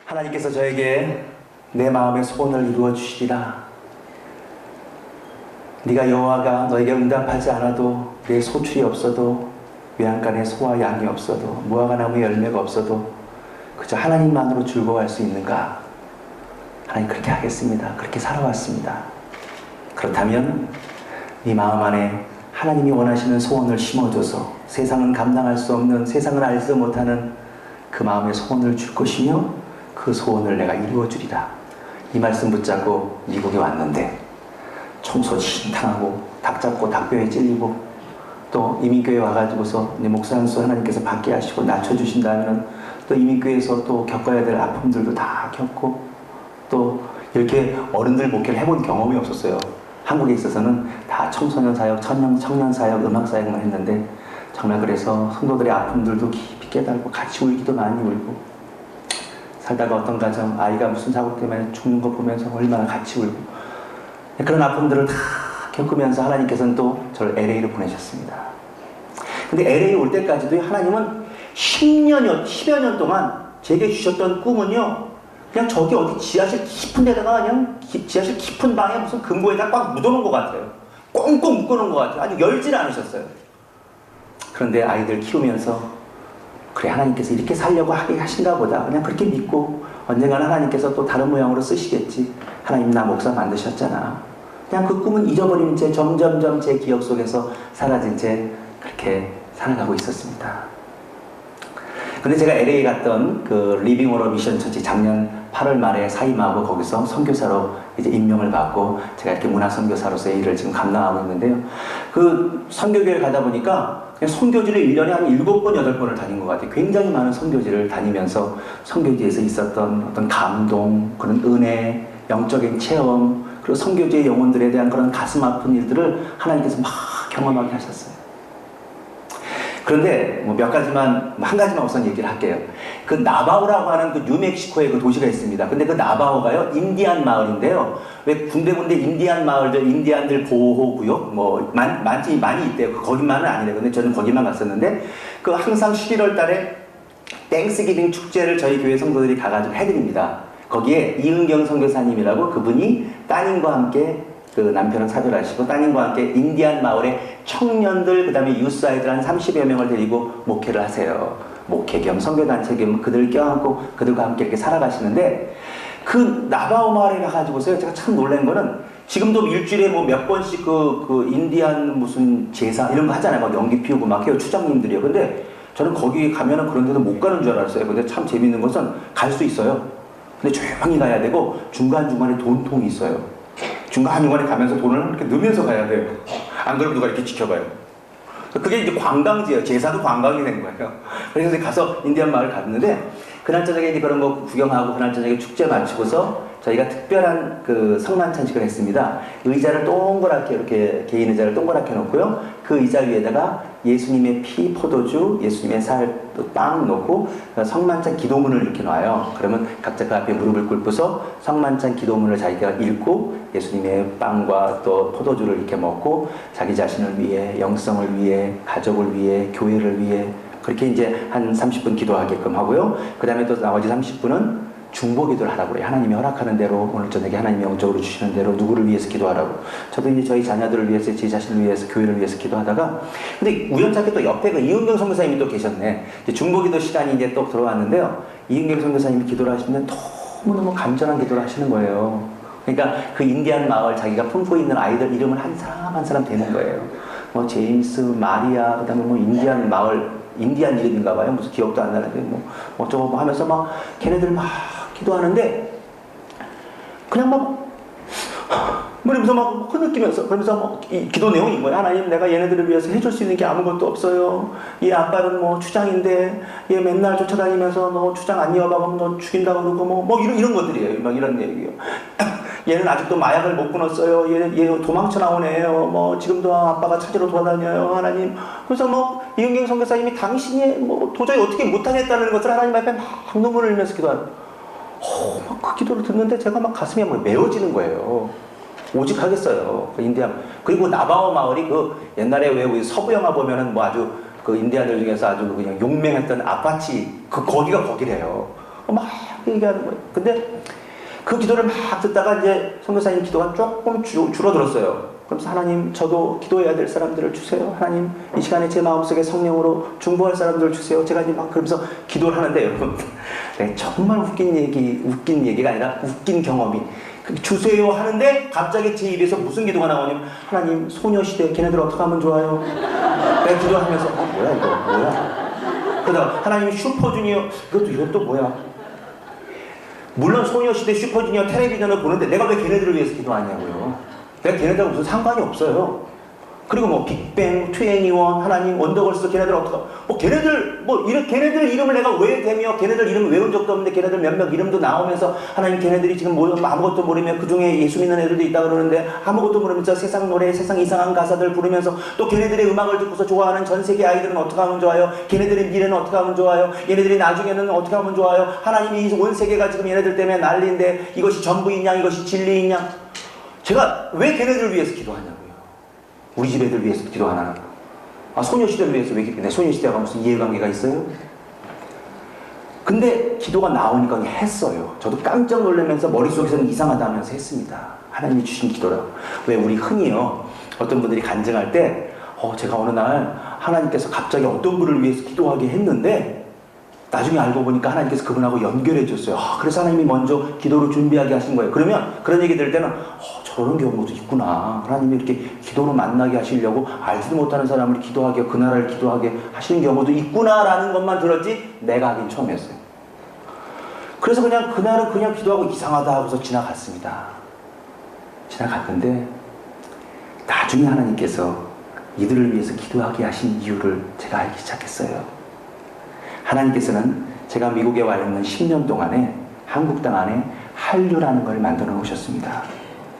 하나님께서 저에게 내 마음의 소원을 이루어 주시리라. 네가 여호와가 너에게 응답하지 않아도 내 소출이 없어도 외양간에 소와 양이 없어도 무화과 나무에 열매가 없어도 그저 하나님만으로 즐거워할 수 있는가? 하나님 그렇게 하겠습니다. 그렇게 살아왔습니다. 그렇다면 네 마음 안에 하나님이 원하시는 소원을 심어줘서 세상은 감당할 수 없는, 세상은 알지 못하는 그 마음의 소원을 줄 것이며 그 소원을 내가 이루어 주리라. 이 말씀 붙잡고 미국에 왔는데 청소 신탕하고 닭 잡고 닭뼈에 찔리고 또 이민교회 와가지고서 내 목사 한수 하나님께서 받게 하시고 낮춰주신다면 또 이민교회에서 또 겪어야 될 아픔들도 다 겪고 또 이렇게 어른들 목회를 해본 경험이 없었어요. 한국에 있어서는 다 청소년 사역, 청년 사역, 음악 사역만 했는데 정말 그래서 성도들의 아픔들도 깊이 깨달고 같이 울기도 많이 울고 살다가 어떤 가정 아이가 무슨 사고 때문에 죽는 거 보면서 얼마나 같이 울고 그런 아픔들을 다 겪으면서 하나님께서는 또 저를 LA로 보내셨습니다. 근데 LA 올 때까지도 하나님은 10여 년 동안 제게 주셨던 꿈은요, 그냥 저기 어디 지하실 깊은 데다가 그냥 지하실 깊은 방에 무슨 금고에다 꽉 묻어놓은 것 같아요. 꽁꽁 묶어놓은 것 같아요. 아주 열질 않으셨어요. 그런데 아이들 키우면서 그래 하나님께서 이렇게 살려고 하게 하신가 보다 그냥 그렇게 믿고 언젠가는 하나님께서 또 다른 모양으로 쓰시겠지. 하나님 나 목사 만드셨잖아. 그냥 그 꿈은 잊어버린 채 점점점 제 기억 속에서 사라진 채 그렇게 살아가고 있었습니다. 근데 제가 LA 갔던 그 리빙 오러 미션 처치 작년 8월 말에 사임하고 거기서 선교사로 이제 임명을 받고 제가 이렇게 문화 선교사로서의 일을 지금 감당하고 있는데요. 그 선교교회를 가다 보니까 그냥 선교지를 1년에 한 7번, 8번을 다닌 것 같아요. 굉장히 많은 선교지를 다니면서 선교지에서 있었던 어떤 감동, 그런 은혜, 영적인 체험, 그리고 선교지의 영혼들에 대한 그런 가슴 아픈 일들을 하나님께서 막 경험하게 하셨어요. 그런데 뭐 몇 가지만, 한 가지만 우선 얘기를 할게요. 그 나바오라고 하는 그 뉴멕시코에 그 도시가 있습니다. 근데 그 나바오가요, 인디안 마을인데요. 왜 군데군데 인디안 마을들, 인디안들 보호구역, 뭐, 많이 있대요. 거기만은 아니래요. 근데 저는 거기만 갔었는데, 그 항상 11월 달에 땡스기빙 축제를 저희 교회 성도들이 가가지고 해드립니다. 거기에 이은경 선교사님이라고 그분이 따님과 함께 그 남편은 사별하시고 따님과 함께 인디안 마을의 청년들, 그 다음에 유스 아이들 한 30여 명을 데리고 목회를 하세요. 목회 겸 선교단체 겸 그들을 껴안고 그들과 함께 이렇게 살아가시는데 그 나바오 마을에 가가지고서요, 제가 참 놀란 거는 지금도 일주일에 뭐 몇 번씩 그 인디안 무슨 제사 이런 거 하잖아요. 막 연기 피우고 막 해요. 추장님들이요. 근데 저는 거기 가면은 그런 데도 못 가는 줄 알았어요. 근데 참 재밌는 것은 갈 수 있어요. 근데 조용히 가야 되고 중간중간에 돈통이 있어요. 중간중간에 가면서 돈을 이렇게 넣으면서 가야 돼요. 안 그러면 누가 이렇게 지켜봐요. 그게 이제 관광지예요. 제사도 관광이 된 거예요. 그래서 가서 인디안 마을 갔는데 그날 저녁에 이제 그런 거 구경하고 그날 저녁에 축제 마치고서 저희가 특별한 그 성만찬식을 했습니다. 의자를 동그랗게 이렇게 개인 의자를 동그랗게 놓고요. 그 의자 위에다가 예수님의 피, 포도주, 예수님의 살, 또 빵 놓고 성만찬 기도문을 이렇게 놔요. 그러면 각자 그 앞에 무릎을 꿇고서 성만찬 기도문을 자기가 읽고 예수님의 빵과 또 포도주를 이렇게 먹고 자기 자신을 위해, 영성을 위해, 가족을 위해, 교회를 위해 그렇게 이제 한 30분 기도하게끔 하고요. 그 다음에 또 나머지 30분은 중보 기도를 하라고 그래요. 하나님이 허락하는 대로 오늘 저녁에 하나님이 영적으로 주시는 대로 누구를 위해서 기도하라고. 저도 이제 저희 자녀들을 위해서, 제 자신을 위해서, 교회를 위해서 기도하다가 근데 우연찮게 또 옆에 그 이은경 선교사님이 또 계셨네. 이제 중보 기도 시간이 이제 또 들어왔는데요. 이은경 선교사님이 기도를 하시면 너무너무 간절한 기도를 하시는 거예요. 그러니까 그 인디안 마을 자기가 품고 있는 아이들 이름을 한 사람 한 사람 대는 거예요. 뭐 제임스, 마리아, 그 다음에 뭐 인디안 마을, 인디안 이름인가 봐요. 무슨 기억도 안 나는데 뭐 어쩌고 뭐 하면서 막 걔네들 막 기도하는데 그냥 막 그러면서 막 흐느끼면서 그러면서 막 이 기도 내용이 뭐야? 하나님 내가 얘네들을 위해서 해줄 수 있는 게 아무것도 없어요. 얘 아빠는 뭐 추장인데 얘 맨날 쫓아다니면서 너 추장 안 이어가면 너 죽인다고 그러고 뭐 이런 것들이에요. 막 이런 얘기예요. 얘는 아직도 마약을 못 끊었어요. 얘 도망쳐 나온 애예요. 뭐 지금도 아빠가 찾으러 돌아다녀요. 하나님. 그래서 뭐 이은경 선교사님이 당신이 뭐 도저히 어떻게 못하겠다는 것을 하나님 앞에 막 눈물을 흘리면서 기도하는. 막 그 기도를 듣는데 제가 막 가슴이 막 메워지는 거예요. 오직 하겠어요. 그 인디안. 그리고 나바오 마을이 그 옛날에 왜 우리 서부 영화 보면은 뭐 아주 그 인디안들 중에서 아주 그냥 용맹했던 아파치 거기가 거기래요. 막 얘기하는 거예요. 근데 그 기도를 막 듣다가 이제 선교사님 기도가 조금 줄어들었어요. 그러면서 하나님, 저도 기도해야 될 사람들을 주세요. 하나님, 이 시간에 제 마음속에 성령으로 중보할 사람들을 주세요. 제가 이제 막 그러면서 기도를 하는데, 여러분, 정말 웃긴 얘기가 아니라 웃긴 경험이, 주세요 하는데 갑자기 제 입에서 무슨 기도가 나오냐면, 하나님, 소녀시대 걔네들 어떻게 하면 좋아요? 내가 기도하면서 뭐야 이거 뭐야? 그러다가 하나님, 슈퍼주니어 이것도 뭐야? 물론 소녀시대, 슈퍼주니어 텔레비전을 보는데 내가 왜 걔네들을 위해서 기도하냐고요. 내가 걔네들하고 무슨 상관이 없어요. 그리고 뭐 빅뱅, 21, 하나님, 원더걸스 걔네들 어떻게, 걔네들 이름을 내가 왜 대며 걔네들 이름을 외운 적도 없는데 걔네들 몇몇 이름도 나오면서 하나님, 걔네들이 지금 아무것도 모르며 그중에 예수 믿는 애들도 있다 그러는데 아무것도 모르면서 세상 노래, 세상 이상한 가사들 부르면서 또 걔네들의 음악을 듣고서 좋아하는 전 세계 아이들은 어떻게 하면 좋아요? 걔네들의 미래는 어떻게 하면 좋아요? 얘네들이 나중에는 어떻게 하면 좋아요? 하나님이 온 세계가 지금 얘네들 때문에 난리인데 이것이 전부이냐, 이것이 진리이냐? 제가 왜 걔네들을 위해서 기도하냐고요. 우리 집 애들 위해서 기도 안 하나? 소녀시대를 위해서 왜 기도해? 소녀시대가 무슨 이해관계가 있어요? 근데 기도가 나오니까 했어요. 저도 깜짝 놀라면서 머릿속에서는 이상하다 하면서 했습니다. 하나님이 주신 기도라고. 왜 우리 흔히요, 어떤 분들이 간증할 때 제가 어느 날 하나님께서 갑자기 어떤 분을 위해서 기도하게 했는데 나중에 알고 보니까 하나님께서 그분하고 연결해 줬어요. 그래서 하나님이 먼저 기도를 준비하게 하신 거예요. 그러면 그런 얘기 들을 때는 저런 경우도 있구나. 하나님이 이렇게 기도로 만나게 하시려고 알지도 못하는 사람을 기도하게, 그 나라를 기도하게 하시는 경우도 있구나라는 것만 들었지 내가 하긴 처음이었어요. 그래서 그날은 그냥 기도하고 이상하다 하고서 지나갔습니다. 지나갔는데 나중에 하나님께서 이들을 위해서 기도하게 하신 이유를 제가 알기 시작했어요. 하나님께서는 제가 미국에 와 있는 10년 동안에 한국 땅 안에 한류라는 걸 만들어 놓으셨습니다.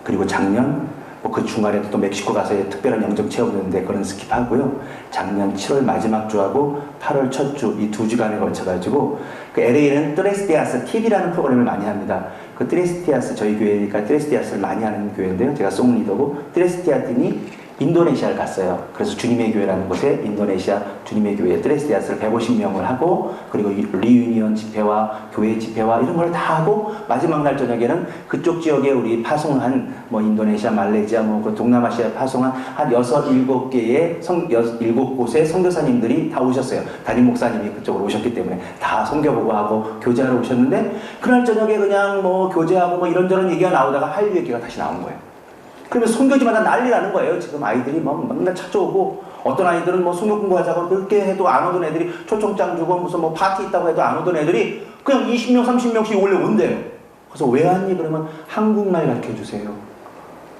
그리고 작년 그 중간에도 또 멕시코 가서 특별한 영적 체험했는데 그건 스킵하고요. 작년 7월 마지막 주하고 8월 첫 주 이 2주간에 걸쳐가지고 그 LA는 트레스티아스 TV라는 프로그램을 많이 합니다. 그 트레스티아스, 저희 교회니까 트레스티아스를 많이 하는 교회인데요. 제가 송리더고 트레스티아스니 인도네시아를 갔어요. 그래서 주님의 교회라는 곳에 인도네시아 주님의 교회 트레스티아스를 150명을 하고 그리고 리유니언 집회와 교회 집회와 이런 걸 다 하고 마지막 날 저녁에는 그쪽 지역에 우리 파송한 인도네시아, 말레이시아 그 동남아시아에 파송한 한 6, 7개의 7곳의 선교사님들이 다 오셨어요. 담임 목사님이 그쪽으로 오셨기 때문에 다 선교보고 하고 교제하러 오셨는데 그날 저녁에 그냥 교제하고 이런저런 얘기가 나오다가 한류 얘기가 다시 나온 거예요. 그러면 선교지마다 난리 나는 거예요. 지금 아이들이 맨날 찾아오고 어떤 아이들은 선교 공부하자고 그렇게 해도 안 오던 애들이 초청장 주고 무슨 파티 있다고 해도 안 오던 애들이 그냥 20명, 30명씩 원래 온대요. 그래서 왜 왔니? 그러면 한국말 가르쳐주세요.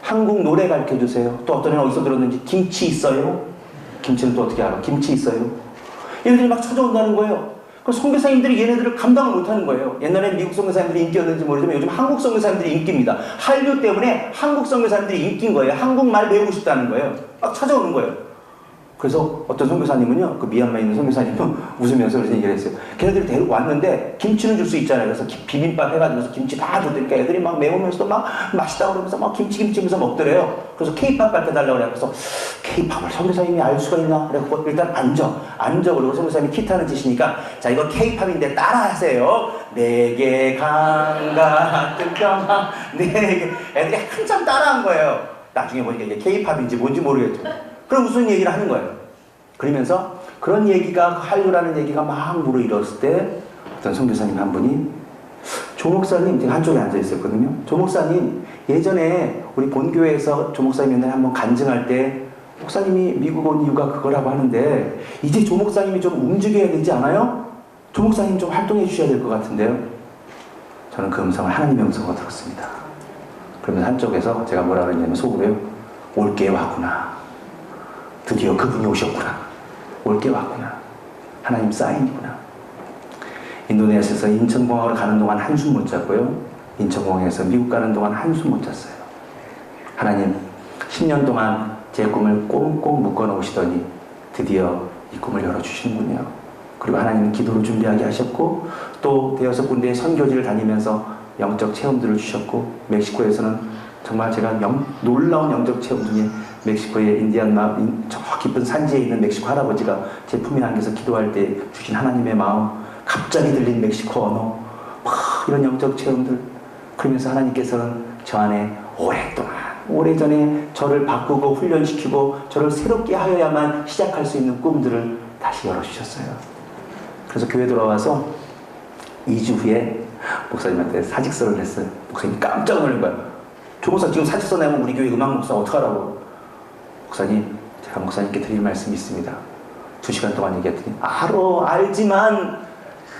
한국 노래 가르쳐주세요. 또 어떤 애는 어디서 들었는지 김치 있어요? 김치는 또 어떻게 알아? 김치 있어요? 얘네들이 막 찾아온다는 거예요. 그럼 선교사님들이 얘네들을 감당을 못하는 거예요. 옛날에 미국 선교사님들이 인기였는지 모르지만 요즘 한국 선교사님들이 인기입니다. 한류 때문에 한국 선교사님들이 인기인 거예요. 한국말 배우고 싶다는 거예요. 막 찾아오는 거예요. 그래서 어떤 선교사님은요, 그 미얀마에 있는 선교사님은 웃으면서 그런 얘기를 했어요. 걔네들이 데리고 왔는데 김치는 줄 수 있잖아요. 그래서 비빔밥 해가지고 김치 다 줬더니까 애들이 막 매우면서도 막 맛있다고 그러면서 막 김치 하면서 먹더래요. 그래서 케이팝 가르쳐달라고 그래. 그래서 케이팝을 선교사님이 알 수가 있나? 그래서 일단 앉아. 그리고 선교사님이 기타는 치시니까 자, 이거 케이팝인데 따라하세요. 내게 강 같은 평화 내게. 애들이 한참 따라한 거예요. 나중에 보니까 이게 케이팝인지 뭔지 모르겠죠. 그럼 무슨 얘기를 하는 거예요. 그러면서 그런 얘기가 한류라는 얘기가 막 물어일었을 때 어떤 선교사님 한 분이 조 목사님, 제가 한쪽에 앉아 있었거든요. 조 목사님, 예전에 우리 본교회에서 조 목사님 옛날에 한번 간증할 때 목사님이 미국 온 이유가 그거라고 하는데 이제 조 목사님이 좀 움직여야 되지 않아요? 조 목사님 좀 활동해 주셔야 될 것 같은데요. 저는 그 음성을 하나님의 음성으로 들었습니다. 그러면서 한쪽에서 제가 뭐라 그랬냐면 속으로요. 올게 왔구나. 드디어 그분이 오셨구나. 올게 왔구나. 하나님 사인이구나. 인도네시아에서 인천공항으로 가는 동안 한숨 못 잤고요. 인천공항에서 미국 가는 동안 한숨 못 잤어요. 하나님 10년 동안 제 꿈을 꽁꽁 묶어 놓으시더니 드디어 이 꿈을 열어주시는군요. 그리고 하나님은 기도를 준비하게 하셨고 또 대여섯 군데의 선교지를 다니면서 영적 체험들을 주셨고 멕시코에서는 정말 제가 놀라운 영적 체험 중에 멕시코의 저 깊은 산지에 있는 멕시코 할아버지가 제 품에 안겨서 기도할 때 주신 하나님의 마음, 갑자기 들린 멕시코 언어, 막 이런 영적 체험들. 그러면서 하나님께서는 저 안에 오랫동안, 오래전에 저를 바꾸고 훈련시키고 저를 새롭게 하여야만 시작할 수 있는 꿈들을 다시 열어주셨어요. 그래서 교회 돌아와서 2주 후에 목사님한테 사직서를 냈어요. 목사님이 깜짝 놀란 거야. 조 목사 지금 사직서 내면 우리 교회 음악 목사 어떡하라고. 목사님, 제가 목사님께 드릴 말씀이 있습니다. 2시간 동안 얘기했더니 알지만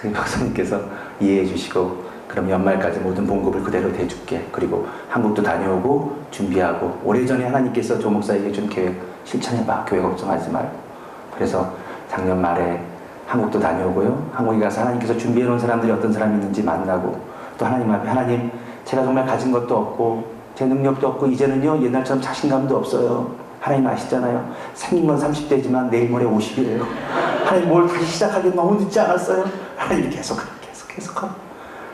목사님께서 이해해 주시고 그럼 연말까지 모든 봉급을 그대로 대줄게. 그리고 한국도 다녀오고 준비하고 오래전에 하나님께서 조 목사에게 준 계획 실천해봐. 교회 걱정하지 말고. 그래서 작년 말에 한국도 다녀오고요. 한국에 가서 하나님께서 준비해 놓은 사람들이 어떤 사람이 있는지 만나고 또 하나님 앞에 하나님 제가 정말 가진 것도 없고 제 능력도 없고 이제는요 옛날처럼 자신감도 없어요. 하나님 아시잖아요. 생긴 건 30대지만 내일 모레 50이에요. 하나님 뭘 다시 시작하기 너무 늦지 않았어요? 하나님 계속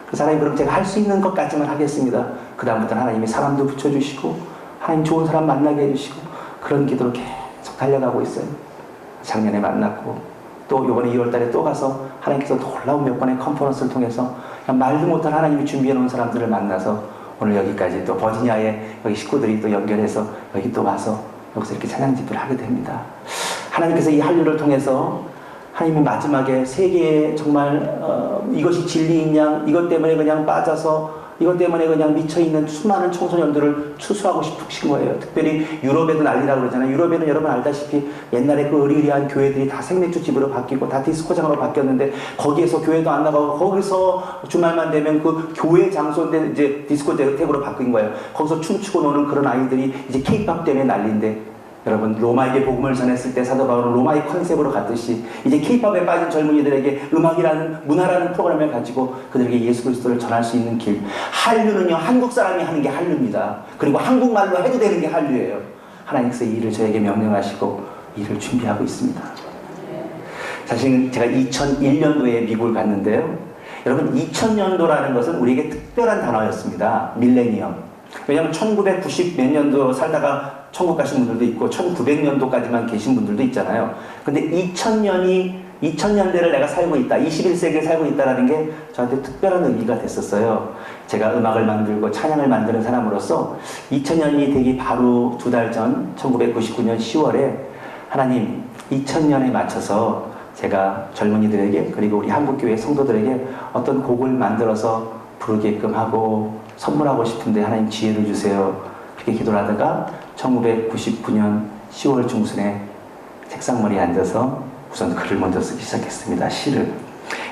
그래서 하나님 그럼 제가 할 수 있는 것까지만 하겠습니다. 그 다음부터는 하나님이 사람도 붙여주시고 하나님 좋은 사람 만나게 해주시고 그런 기도로 계속 달려가고 있어요. 작년에 만났고 또 이번에 2월달에 또 가서 하나님께서 놀라운 몇 번의 컨퍼런스를 통해서 그냥 말도 못할 하나님이 준비해 놓은 사람들을 만나서 오늘 여기까지 또 버지니아에 여기 식구들이 또 연결해서 여기 또 와서 여기서 이렇게 찬양 집회를 하게 됩니다. 하나님께서 이 한류를 통해서 하나님이 마지막에 세계에 정말 이것이 진리인 양 이것 때문에 그냥 빠져서 이것 때문에 그냥 미쳐있는 수많은 청소년들을 추수하고 싶으신 거예요. 특별히 유럽에도 난리라고 그러잖아요. 유럽에는 여러분 알다시피 옛날에 그 의리의리한 교회들이 다 생맥주집으로 바뀌고 다 디스코장으로 바뀌었는데 거기에서 교회도 안 나가고 거기서 주말만 되면 그 교회 장소인데 이제 디스코텍으로 바뀐 거예요. 거기서 춤추고 노는 그런 아이들이 이제 케이팝 때문에 난리인데 여러분 로마에게 복음을 전했을 때 사도 바울은 로마의 컨셉으로 갔듯이 이제 케이팝에 빠진 젊은이들에게 음악이라는 문화라는 프로그램을 가지고 그들에게 예수 그리스도를 전할 수 있는 길. 한류는요 한국 사람이 하는 게 한류입니다. 그리고 한국말로 해도 되는 게 한류예요. 하나님께서 이 일을 저에게 명령하시고 일을 준비하고 있습니다. 사실 제가 2001년도에 미국을 갔는데요. 여러분 2000년도라는 것은 우리에게 특별한 단어였습니다. 밀레니엄. 왜냐하면 1990 몇 년도 살다가 천국 가신 분들도 있고 1900년도까지만 계신 분들도 있잖아요. 근데 2000년대를 내가 살고 있다, 21세기에 살고 있다는 게 저한테 특별한 의미가 됐었어요. 제가 음악을 만들고 찬양을 만드는 사람으로서 2000년이 되기 바로 2달 전 1999년 10월에 하나님 2000년에 맞춰서 제가 젊은이들에게 그리고 우리 한국교회 성도들에게 어떤 곡을 만들어서 부르게끔 하고 선물하고 싶은데 하나님 지혜를 주세요. 그렇게 기도를 하다가 1999년 10월 중순에 책상머리에 앉아서 우선 글을 먼저 쓰기 시작했습니다. 시를.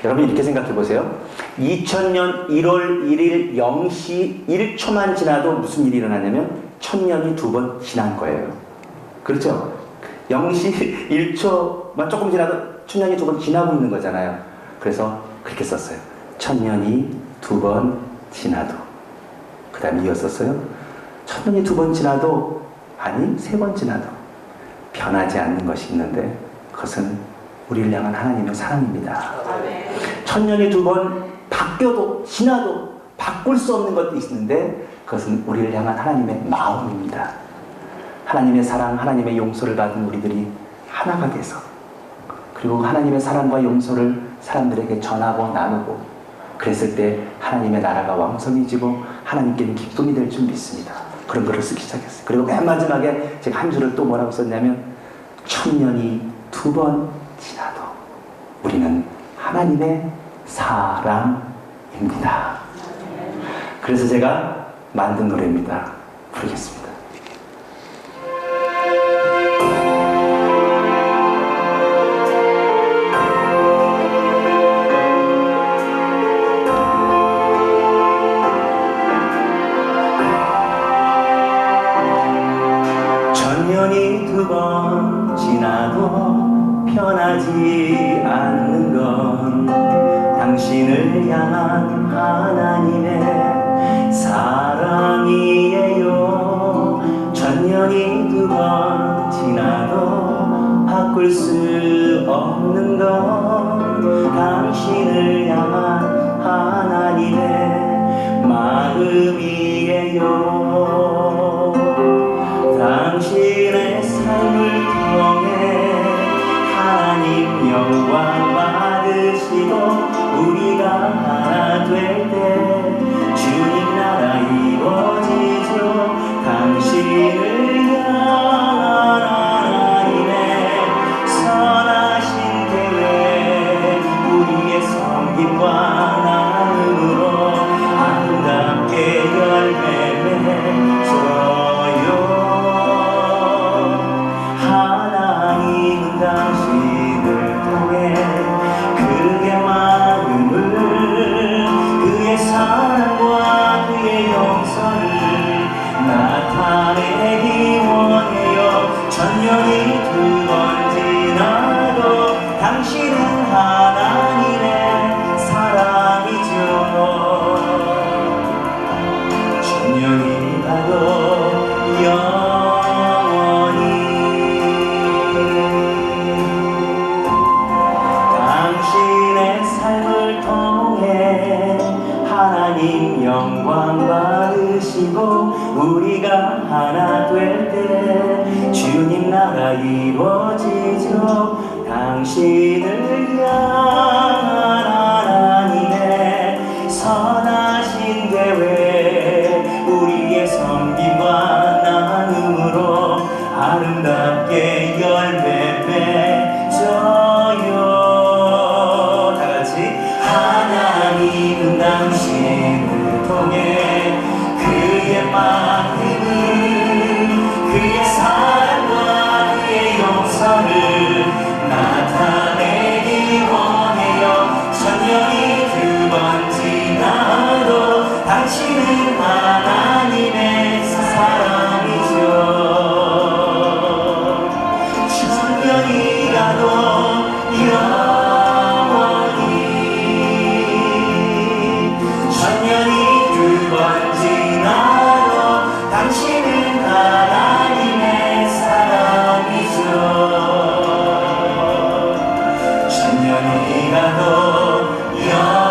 여러분 이렇게 생각해 보세요. 2000년 1월 1일 0시 1초만 지나도 무슨 일이 일어나냐면 1000년이 2번 지난 거예요. 그렇죠? 0시 1초만 조금 지나도 1000년이 2번 지나고 있는 거잖아요. 그래서 그렇게 썼어요. 1000년이 2번 지나도. 그 다음에 이었었어요. 1000년이 2번 지나도 아니 3번 지나도 변하지 않는 것이 있는데 그것은 우리를 향한 하나님의 사랑입니다. 1000년이 2번 바뀌어도 지나도 바꿀 수 없는 것도 있는데 그것은 우리를 향한 하나님의 마음입니다. 하나님의 사랑, 하나님의 용서를 받은 우리들이 하나가 돼서 그리고 하나님의 사랑과 용서를 사람들에게 전하고 나누고 그랬을 때 하나님의 나라가 왕성해지고 하나님께는 기쁨이 될 줄 믿습니다. 그런 글을 쓰기 시작했어요. 그리고 맨 마지막에 제가 한 줄을 또 뭐라고 썼냐면 1000년이 2번 지나도 우리는 하나님의 사랑입니다. 그래서 제가 만든 노래입니다. 부르겠습니다. 변하지 않는 건 당신을 향한 하나님의 사랑이에요. 1000년이 2번 지나도 바꿀 수 없는 건 당신을 향한 하나님의 마음이에요. 당신의 삶을 통해 하나님 영광 받으시고 우리가 하나 될 때 사랑과 그의 용서를 나타내기 원해요. 천년이 두 번 지나도 당신은 하나님의 사랑이죠. 천년이 가도 영원히 당신의 삶을 통해 하나님 영광 받으시고 우리가 하나 될 때 주님 나라 이루어지죠. 당신을 향한 하나님의 선하신 계획 우리의 섬김과 나눔으로 아름답게 열매 맺어요. 다같이 하나님은 당신을 통해 그의 마음을 그의 사랑과 그의 용서를 나타내기 원해요. 천년이 두 번 지나도 당신은 하나님의 사랑이죠. 천년이 가도 영원히 천년이 두 번 지나도 당신은 하나님의 사랑이죠. 천년이 가도 영원히